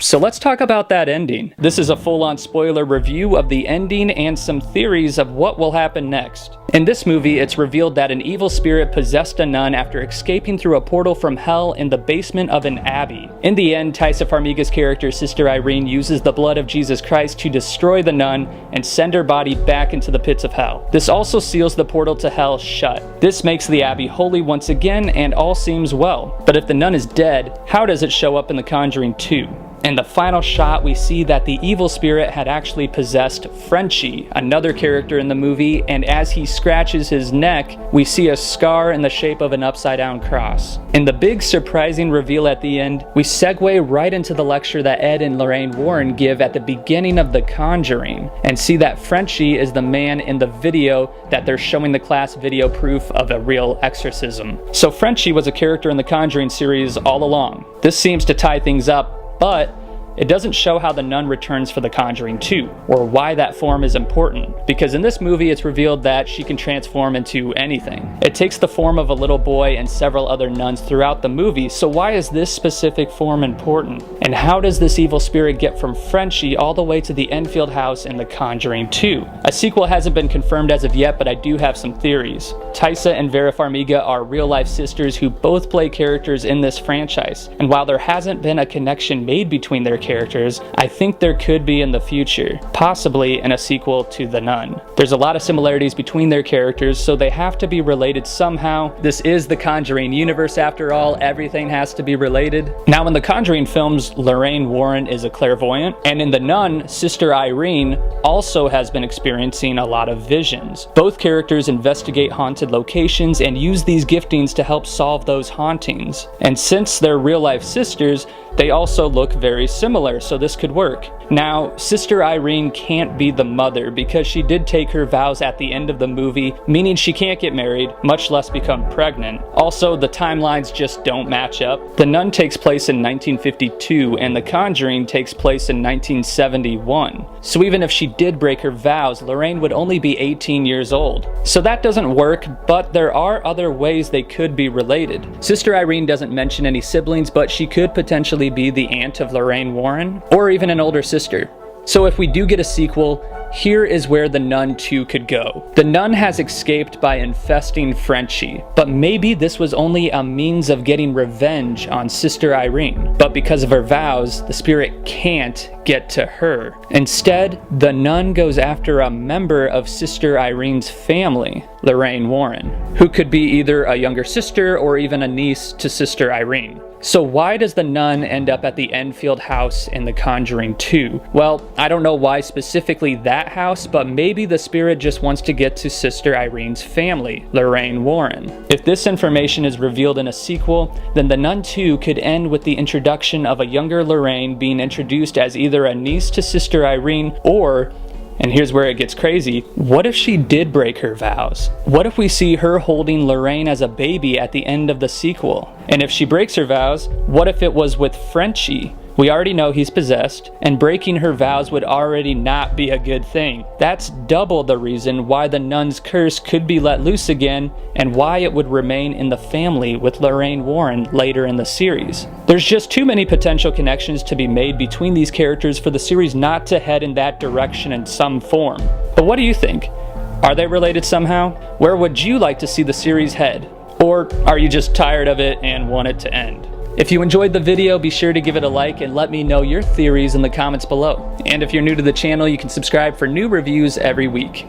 So let's talk about that ending. This is a full-on spoiler review of the ending and some theories of what will happen next. In this movie, it's revealed that an evil spirit possessed a nun after escaping through a portal from hell in the basement of an abbey. In the end, Taissa Farmiga's character, Sister Irene, uses the blood of Jesus Christ to destroy the nun and send her body back into the pits of hell. This also seals the portal to hell shut. This makes the abbey holy once again, and all seems well. But if the nun is dead, how does it show up in The Conjuring 2? In the final shot, we see that the evil spirit had actually possessed Frenchie, another character in the movie, and as he scratches his neck, we see a scar in the shape of an upside-down cross. In the big surprising reveal at the end, we segue right into the lecture that Ed and Lorraine Warren give at the beginning of The Conjuring, and see that Frenchie is the man in the video that they're showing the class video proof of a real exorcism. So Frenchie was a character in the Conjuring series all along. This seems to tie things up, but it doesn't show how the nun returns for The Conjuring 2, or why that form is important, because in this movie it's revealed that she can transform into anything. It takes the form of a little boy and several other nuns throughout the movie, so why is this specific form important? And how does this evil spirit get from Frenchie all the way to the Enfield house in The Conjuring 2? A sequel hasn't been confirmed as of yet, but I do have some theories. Taissa and Vera Farmiga are real-life sisters who both play characters in this franchise, and while there hasn't been a connection made between their characters, I think there could be in the future, possibly in a sequel to The Nun. There's a lot of similarities between their characters, so they have to be related somehow. This is the Conjuring universe after all, everything has to be related. Now in the Conjuring films, Lorraine Warren is a clairvoyant, and in The Nun, Sister Irene also has been experiencing a lot of visions. Both characters investigate haunted locations and use these giftings to help solve those hauntings. And since they're real-life sisters, they also look very similar, so this could work. Now, Sister Irene can't be the mother because she did take her vows at the end of the movie, meaning she can't get married, much less become pregnant. Also, the timelines just don't match up. The Nun takes place in 1952 and The Conjuring takes place in 1971. So even if she did break her vows, Lorraine would only be 18 years old. So that doesn't work, but there are other ways they could be related. Sister Irene doesn't mention any siblings, but she could potentially be the aunt of Lorraine Warren, or even an older sister. So if we do get a sequel, here is where The Nun 2 could go. The nun has escaped by infesting Frenchie, but maybe this was only a means of getting revenge on Sister Irene. But because of her vows, the spirit can't get to her. Instead, the nun goes after a member of Sister Irene's family, Lorraine Warren, who could be either a younger sister or even a niece to Sister Irene. So why does the nun end up at the Enfield house in The Conjuring 2? Well, I don't know why specifically that house, but maybe the spirit just wants to get to Sister Irene's family, Lorraine Warren. If this information is revealed in a sequel, then The Nun 2 could end with the introduction of a younger Lorraine being introduced as either a niece to Sister Irene or, and here's where it gets crazy, what if she did break her vows? What if we see her holding Lorraine as a baby at the end of the sequel? And if she breaks her vows, what if it was with Frenchie? We already know he's possessed, and breaking her vows would already not be a good thing. That's double the reason why the nun's curse could be let loose again, and why it would remain in the family with Lorraine Warren later in the series. There's just too many potential connections to be made between these characters for the series not to head in that direction in some form. But what do you think? Are they related somehow? Where would you like to see the series head? Or are you just tired of it and want it to end? If you enjoyed the video, be sure to give it a like and let me know your theories in the comments below. And if you're new to the channel, you can subscribe for new reviews every week.